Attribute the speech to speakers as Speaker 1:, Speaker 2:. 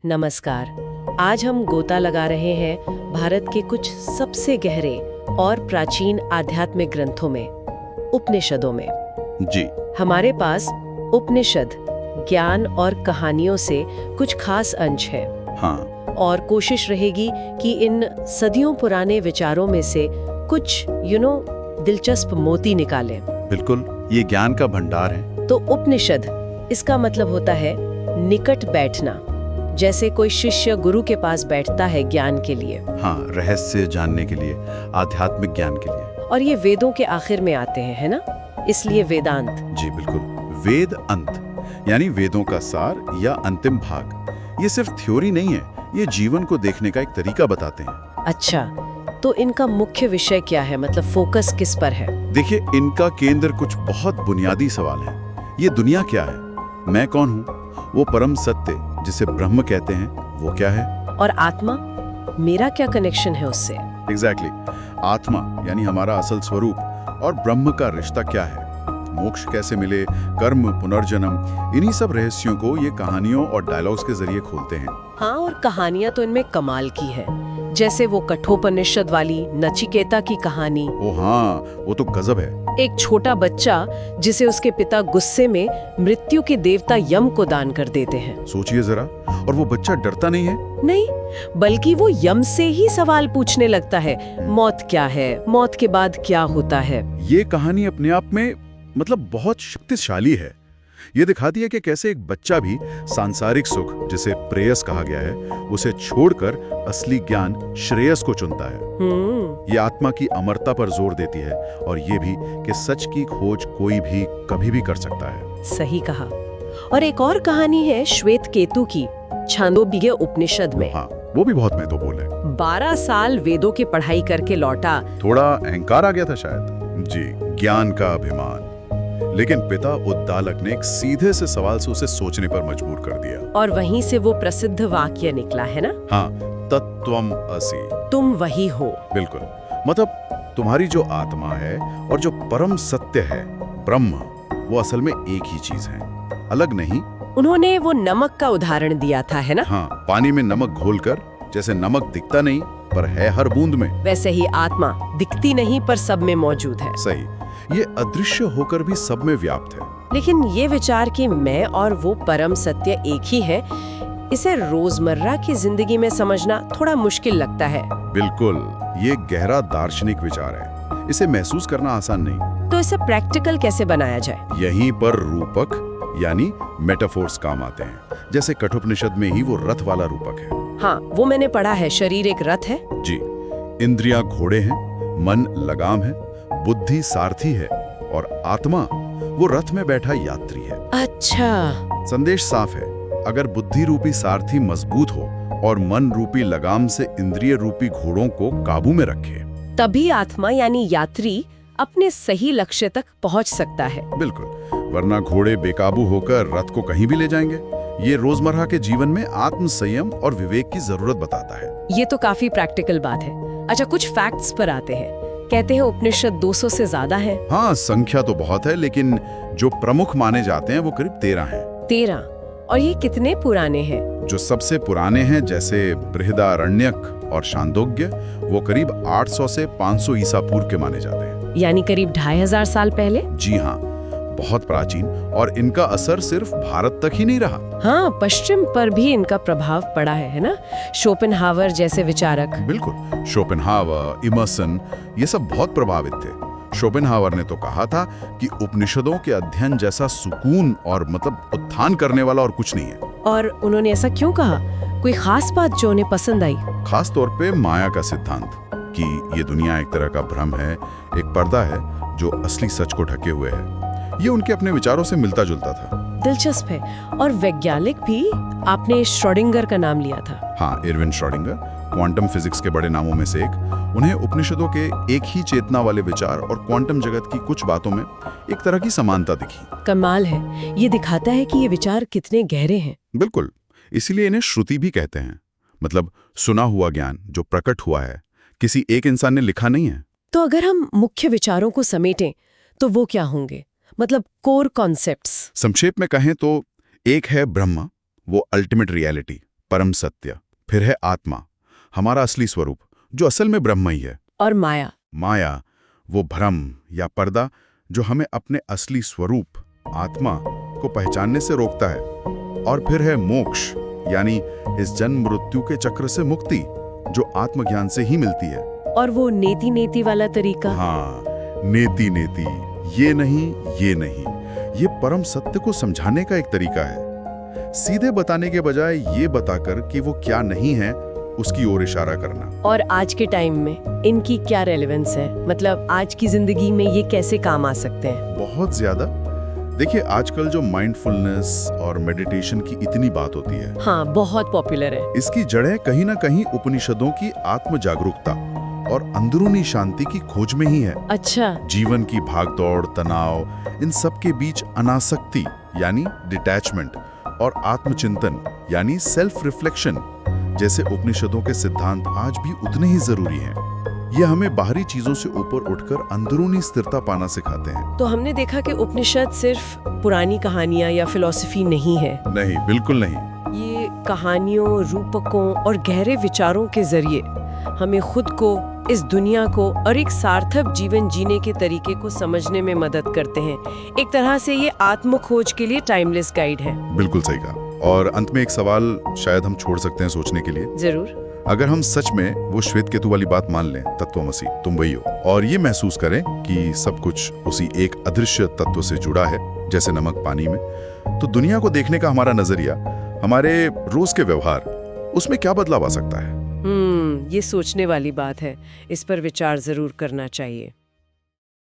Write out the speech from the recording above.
Speaker 1: नमस्कार। आज हम गोता लगा रहे हैं भारत के कुछ सबसे गहरे और प्राचीन आध्यात्मिक ग्रंथों में, उपनिषदों में।
Speaker 2: जी।
Speaker 1: हमारे पास उपनिषद ज्ञान और कहानियों से कुछ खास अंश है।
Speaker 2: हाँ।
Speaker 1: और कोशिश रहेगी कि इन सदियों पुराने विचारों में से कुछ दिलचस्प मोती निकालें।
Speaker 2: बिल्कुल, ये ज्ञान का भंडार है।
Speaker 1: तो उपनिषद, इसका मतलब होता है निकट बैठना, जैसे कोई शिष्य गुरु के पास बैठता है ज्ञान के लिए।
Speaker 2: हाँ, रहस्य जानने के लिए, आध्यात्मिक ज्ञान के लिए।
Speaker 1: और ये वेदों के आखिर में आते हैं, है ना? इसलिए वेदांत।
Speaker 2: जी बिल्कुल, वेद अंत यानी वेदों का सार या अंतिम भाग। ये सिर्फ थ्योरी नहीं है, ये जीवन को देखने का एक तरीका बताते हैं।
Speaker 1: अच्छा, तो इनका मुख्य विषय क्या है, मतलब फोकस किस पर है?
Speaker 2: देखिए, इनका केंद्र कुछ बहुत बुनियादी सवाल है। ये दुनिया क्या है, मैं कौन हूँ, वो परम सत्य जिसे ब्रह्म कहते हैं, वो क्या है,
Speaker 1: और आत्मा, मेरा क्या कनेक्शन है उससे?
Speaker 2: एग्जैक्टली। आत्मा यानी हमारा असल स्वरूप, और ब्रह्म का रिश्ता क्या है, मोक्ष कैसे मिले, कर्म, पुनर्जन्म, इन्हीं सब रहस्यों को ये कहानियों और डायलॉग्स के जरिए खोलते हैं।
Speaker 1: हाँ, और कहानियां तो इनमें कमाल की है, जैसे वो कठोपनिषद वाली नचिकेता की कहानी।
Speaker 2: ओ हाँ, वो तो गजब है।
Speaker 1: एक छोटा बच्चा जिसे उसके पिता गुस्से में मृत्यु के देवता यम को दान कर देते हैं।
Speaker 2: सोचिए जरा, और वो बच्चा डरता नहीं है।
Speaker 1: नहीं, बल्कि वो यम से ही सवाल पूछने लगता है, मौत क्या है, मौत के बाद क्या होता है।
Speaker 2: ये कहानी अपने आप में मतलब बहुत शक्तिशाली है। ये दिखाती है कि कैसे एक बच्चा भी सांसारिक सुख, जिसे प्रेयस कहा गया है, उसे छोड़कर असली ज्ञान श्रेयस को चुनता है। ये आत्मा की अमरता पर जोर देती है, और ये भी कि सच की खोज कोई भी कभी भी कर सकता है।
Speaker 1: सही कहा। और एक और कहानी है श्वेत केतु की, छांदोग्य उपनिषद में।
Speaker 2: हाँ, वो भी बहुत महत्वपूर्ण है।
Speaker 1: 12 साल वेदों की पढ़ाई करके लौटा।
Speaker 2: थोड़ा अहंकार आ गया था शायद। जी, ज्ञान का अभिमान। लेकिन पिता उद्दालक ने एक सीधे से सवाल से उसे सोचने पर मजबूर कर दिया।
Speaker 1: और वहीं से वो प्रसिद्ध वाक्य निकला, है ना?
Speaker 2: हाँ, तत्त्वम् असि,
Speaker 1: तुम वही हो।
Speaker 2: बिल्कुल। मतलब तुम्हारी जो आत्मा है और जो परम सत्य है ब्रह्म, वो असल में एक ही चीज है, अलग नहीं।
Speaker 1: उन्होंने वो नमक का उदाहरण दिया था, है ना?
Speaker 2: हाँ, पानी में नमक घोलकर, जैसे नमक दिखता नहीं पर है हर बूंद में,
Speaker 1: वैसे ही आत्मा दिखती नहीं पर सब में मौजूद है।
Speaker 2: सही, ये अदृश्य होकर भी सब में व्याप्त है।
Speaker 1: लेकिन ये विचार कि मैं और वो परम सत्य एक ही है, इसे रोजमर्रा की जिंदगी में समझना थोड़ा मुश्किल लगता है।
Speaker 2: बिल्कुल, ये गहरा दार्शनिक विचार है, इसे महसूस करना आसान नहीं।
Speaker 1: तो इसे प्रैक्टिकल कैसे बनाया जाए?
Speaker 2: यहीं पर रूपक यानी मेटाफोर्स काम आते हैं। जैसे कठोपनिषद में ही वो रथ वाला रूपक है।
Speaker 1: हाँ, वो मैंने पढ़ा है, शरीर एक रथ है।
Speaker 2: जी, इंद्रियां घोड़े हैं, मन लगाम है, बुद्धि सारथी है, और आत्मा वो रथ में बैठा यात्री है।
Speaker 1: अच्छा।
Speaker 2: संदेश साफ है, अगर बुद्धि रूपी सारथी मजबूत हो और मन रूपी लगाम से इंद्रिय रूपी घोड़ों को काबू में रखे,
Speaker 1: तभी आत्मा यानी यात्री अपने सही लक्ष्य तक पहुंच सकता है।
Speaker 2: बिल्कुल, वरना घोड़े बेकाबू होकर रथ को कहीं भी ले जाएंगे। ये रोजमर्रा के जीवन में आत्म संयम और विवेक की जरूरत बताता है।
Speaker 1: ये तो काफी प्रैक्टिकल बात है। अच्छा, कुछ फैक्ट्स पर आते हैं। कहते हैं उपनिषद 200 से ज्यादा है।
Speaker 2: हाँ, संख्या तो बहुत है, लेकिन जो प्रमुख माने जाते हैं वो करीब 13 हैं।
Speaker 1: 13? और ये कितने पुराने हैं?
Speaker 2: जो सबसे पुराने हैं, जैसे बृहदारण्यक और छांदोग्य, वो करीब 800 से 500 ईसा पूर्व के माने जाते हैं।
Speaker 1: यानी करीब 2500 साल पहले।
Speaker 2: जी हाँ, बहुत प्राचीन, और इनका असर सिर्फ भारत तक ही नहीं रहा।
Speaker 1: हाँ, पश्चिम पर भी इनका प्रभाव पड़ा है ना? शोपेनहावर जैसे विचारक।
Speaker 2: बिल्कुल, शोपेनहावर, इमर्सन, ये सब बहुत प्रभावित थे। शोपेनहावर ने तो कहा था कि उपनिषदों के अध्ययन जैसा सुकून और मतलब उत्थान करने वाला और कुछ नहीं है।
Speaker 1: और उन्होंने ऐसा क्यों कहा? कोई खास बात जो उन्हें पसंद आई?
Speaker 2: खास तौर पे माया का सिद्धांत, कि ये दुनिया एक तरह का भ्रम है, एक पर्दा है जो असली सच को ढके हुए है। ये उनके अपने विचारों से मिलता जुलता था।
Speaker 1: दिलचस्प है। और वैज्ञानिक भी, आपने श्रोडिंगर का नाम लिया था।
Speaker 2: हाँ, इरविन श्रोडिंगर, क्वांटम फिजिक्स के बड़े नामों में से एक। उन्हें उपनिषदों के एक ही चेतना वाले विचार और क्वांटम जगत की कुछ बातों में एक तरह की समानता दिखी।
Speaker 1: कमाल है, ये दिखाता है कि ये विचार कितने गहरे हैं।
Speaker 2: बिल्कुल, इसीलिए इन्हें श्रुति भी कहते हैं, मतलब सुना हुआ ज्ञान जो प्रकट हुआ है, किसी एक इंसान ने लिखा नहीं है।
Speaker 1: तो अगर हम मुख्य विचारों को समेटें तो वो क्या होंगे, मतलब कोर कॉन्सेप्ट्स?
Speaker 2: संक्षेप में कहें तो एक है ब्रह्म, वो अल्टीमेट रियलिटी, परम सत्य, फिर है आत्मा, हमारा असली स्वरूप, जो असल में ब्रह्म ही है।
Speaker 1: और माया।
Speaker 2: माया, वो भ्रम या पर्दा जो हमें अपने असली स्वरूप आत्मा को पहचानने से रोकता है। और फिर है मोक्ष, यानी इस जन्म मृत्यु के चक्र से मुक्ति, जो आत्मज्ञान से ही मिलती है।
Speaker 1: और वो नेति नेति वाला तरीका।
Speaker 2: हाँ, नेति नेति, ये नहीं, ये नहीं, ये परम सत्य को समझाने का एक तरीका है। सीधे बताने के बजाय ये बताकर कि वो क्या नहीं है, उसकी ओर इशारा करना। और
Speaker 1: आज के टाइम में इनकी क्या रेलेवेंस है? मतलब आज की जिंदगी में ये कैसे काम आ सकते हैं?
Speaker 2: बहुत ज्यादा। देखिए, आजकल जो माइंडफुलनेस और मेडिटेशन की इतनी बात होती है,
Speaker 1: हाँ, बहुत पॉपुलर है।
Speaker 2: इसकी जड़ें कहीं ना कहीं उपनिषदों की आत्म जागरूकता और अंदरूनी शांति की खोज में ही है।
Speaker 1: अच्छा।
Speaker 2: जीवन की भागदौड़, तनाव, इन सब के बीच अनासक्ति यानी डिटैचमेंट और आत्मचिंतन यानी सेल्फ रिफ्लेक्शन जैसे उपनिषदों के सिद्धांत आज भी उतने ही जरूरी हैं। ये हमें बाहरी चीजों से ऊपर उठकर अंदरूनी स्थिरता पाना सिखाते हैं।
Speaker 1: तो हमने देखा कि उपनिषद सिर्फ पुरानी कहानियां या फिलॉसफी नहीं है।
Speaker 2: नहीं, बिल्कुल नहीं।
Speaker 1: ये कहानियों, रूपकों और गहरे विचारों के जरिए हमें खुद को, इस दुनिया को और एक सार्थक जीवन जीने के तरीके को समझने में मदद करते हैं। एक तरह से ये आत्म खोज के लिए टाइमलेस गाइड है।
Speaker 2: बिल्कुल सही कहा। और अंत में एक सवाल शायद हम छोड़ सकते हैं सोचने के लिए।
Speaker 1: जरूर।
Speaker 2: अगर हम सच में वो श्वेत केतु वाली बात मान लें, तत्वमसि, तुम वही हो, और ये महसूस करें कि सब कुछ उसी एक अदृश्य तत्व से जुड़ा है, जैसे नमक पानी में, तो दुनिया को देखने का हमारा नजरिया, हमारे रोज के व्यवहार, उसमें क्या बदलाव आ सकता है?
Speaker 1: ये सोचने वाली बात है। इस पर विचार जरूर करना चाहिए।